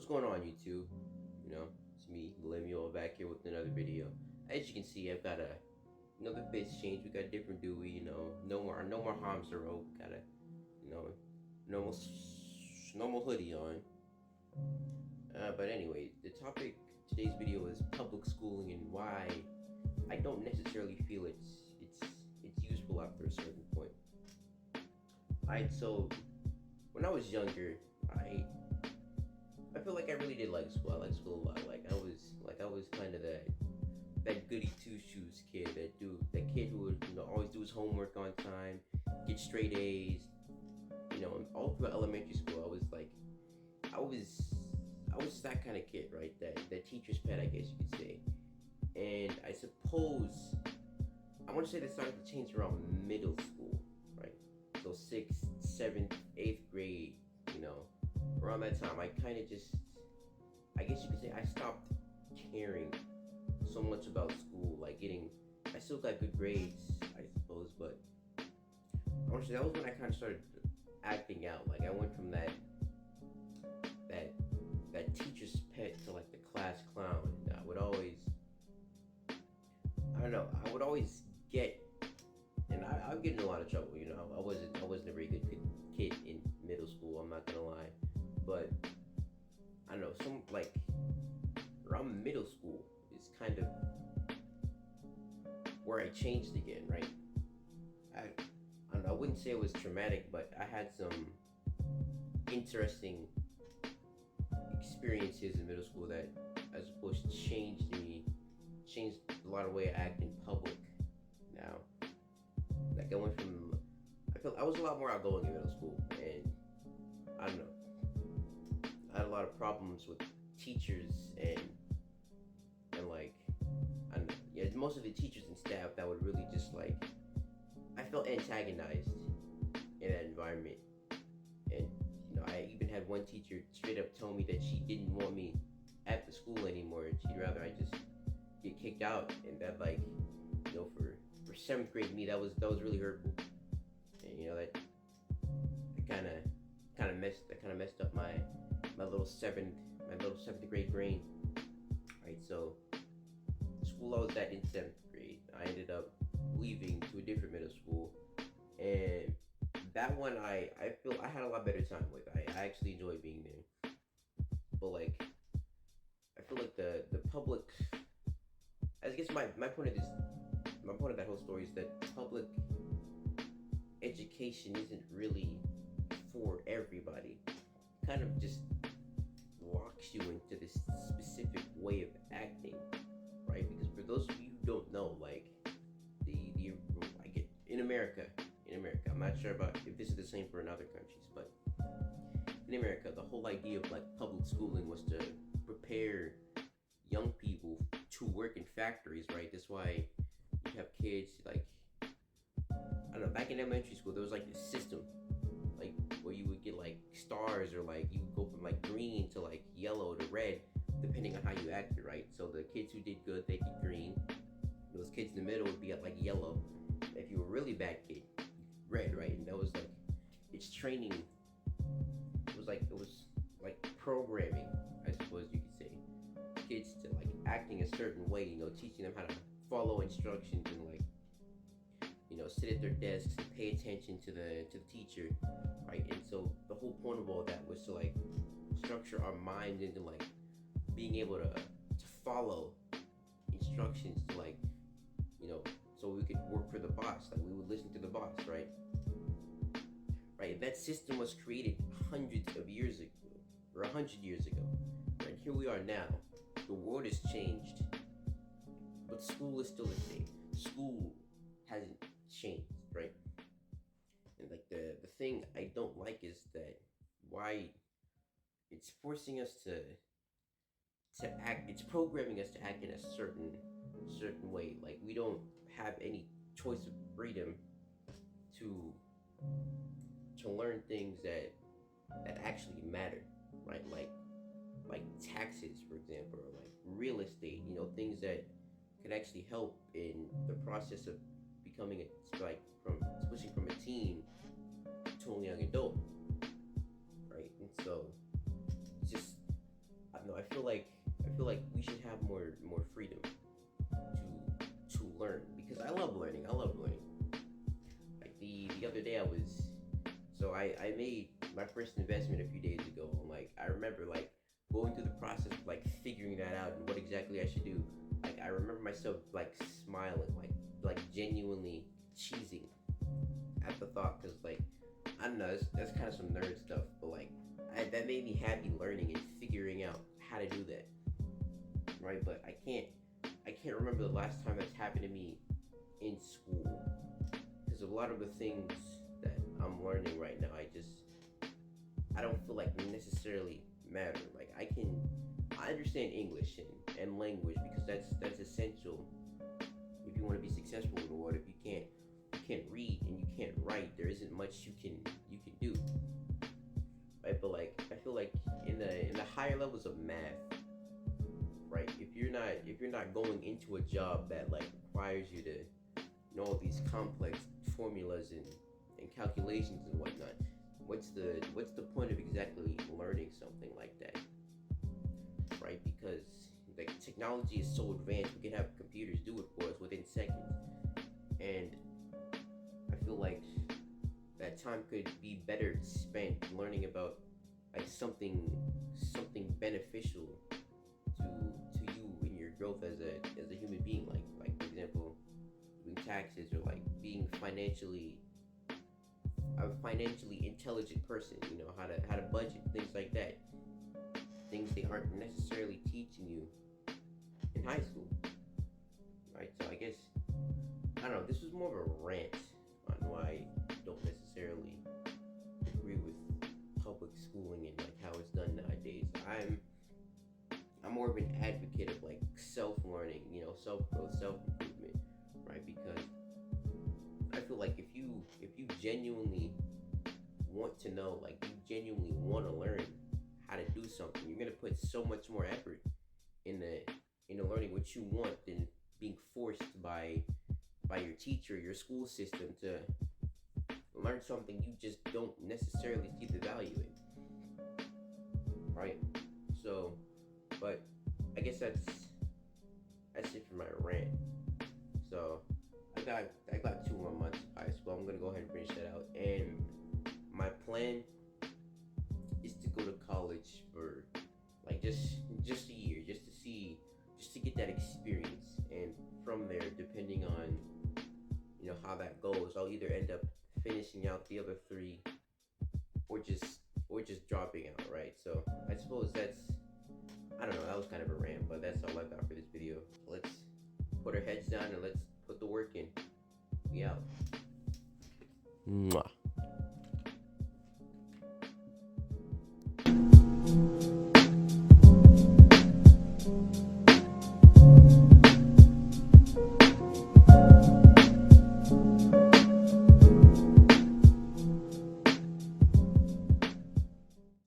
What's going on, YouTube? It's me, Lemuel, back here with another video. As you can see, I've got another face change. We got a different Dewey. No more hamster rope. Got a you know normal normal hoodie on. But anyway, the topic today's video is public schooling and why I don't necessarily feel it's useful after a certain point. Alright, so when I was younger, I feel like I really did like school. I liked school a lot. I was kind of that goody two shoes kid, that kid who would always do his homework on time, get straight A's. And all throughout elementary school, I was that kind of kid, right? That teacher's pet, I guess you could say. And I suppose I want to say that started to change around middle school, right? So sixth, seventh, eighth grade, around that time, I kind of just, I guess you could say, I stopped caring so much about school. I still got good grades, I suppose, but I want to say that was when I kind of started acting out. Like I went from that teacher's pet to like the class clown. And I would always get, and I would get in a lot of trouble. I wasn't a very good kid in middle school. I'm not gonna lie, but I don't know, around middle school is kind of where I changed again, right? I don't know. I wouldn't say it was traumatic, but I had some interesting experiences in middle school that, as opposed to changed a lot of way I act in public. Now, like I was a lot more outgoing in middle school, and I don't know. I had a lot of problems with teachers and like I don't know. Yeah, most of the teachers and staff that would really just I felt antagonized in that environment. And I even had one teacher straight up tell me that she didn't want me at the school anymore, and she'd rather I just get kicked out. And that for seventh grade me, that was really hurtful. And that kind of messed up my little seventh grade brain. Right, so the school I was at in seventh grade, I ended up leaving to a different middle school, and that one I feel I had a lot better time with. I actually enjoyed being there, but I feel like the public, I guess my point of that whole story is that public education isn't really for everybody. It kind of just locks you into this specific way of acting, right? Because for those of you who don't know, in America, I'm not sure about if this is the same for in other countries, but in America, the whole idea of public schooling was to prepare young people to work in factories, right? That's why you have kids I don't know, back in elementary school there was this system where you would get stars, or you would go from green to yellow to red depending on how you acted, right? So the kids who did good, they get green. Those kids in the middle would be at yellow. If you were a really bad kid, red, right? And that was it's training. It was programming, I suppose you could say, kids to acting a certain way, teaching them how to follow instructions and sit at their desks and pay attention to the teacher, right? And so the whole point of all that was to structure our mind into being able to follow instructions to so we could work for the boss. We would listen to the boss, right? Right. That system was created hundreds of years ago, or 100 years ago. Right. Here we are now. The world has changed, but school is still the same. School hasn't changed, right? And the thing I don't like is that why it's forcing us to act. It's programming us to act in a certain way. We don't have any choice of freedom to learn things that actually matter, right? Like taxes, for example, or real estate. Things that could actually help in the process of becoming from switching from a teen to a young adult, right? And so it's just I made my first investment a few days ago, and like I remember like going through the process of like figuring that out and what exactly I should do. Like I remember myself like smiling, like genuinely cheesing at the thought, because like I don't know, that's kind of some nerd stuff, but like that made me happy learning and figuring out how to do that, right? But I can't remember the last time that's happened to me in school, because a lot of the things that I'm learning right now, I don't feel like necessarily matter. Like I understand English and language, because that's essential if you want to be successful in the world. If you can't read and you can't write, there isn't much you can do, right? But like I feel like in the higher levels of math, right? If you're not going into a job that like requires you to know all these complex formulas and calculations and whatnot, what's the point of exactly learning something like that, right? Because like technology is so advanced, we can have computers do it for us within seconds, and I feel like that time could be better spent learning about like something beneficial to you in your growth as a human being, like for example doing taxes, or like being a financially intelligent person, you know, how to budget, things like that, things they aren't necessarily teaching you in high school, right? So I guess I don't know, this was more of a rant on why I don't necessarily agree with public schooling and like how it's done nowadays. I'm more of an advocate of like self-learning, you know, self-growth, self-improvement, right? Because I feel like if you genuinely want to know, like you genuinely want to learn how to do something, you're gonna put so much more effort in the learning what you want than being forced by your teacher, your school system, to learn something you just don't necessarily see the value in, right? So, but I guess that's it for my rant. So I got 2 more months of high school. I'm gonna go ahead and finish that out, and my plan is to go to college for like just a year, just to get that experience, and from there, depending on you know how that goes, I'll either end up finishing out the other 3, or just dropping out, right? So I suppose I don't know, that was kind of a rant, but that's all I got for this video. Let's put our heads down and let's put the work in. We out. Mwah.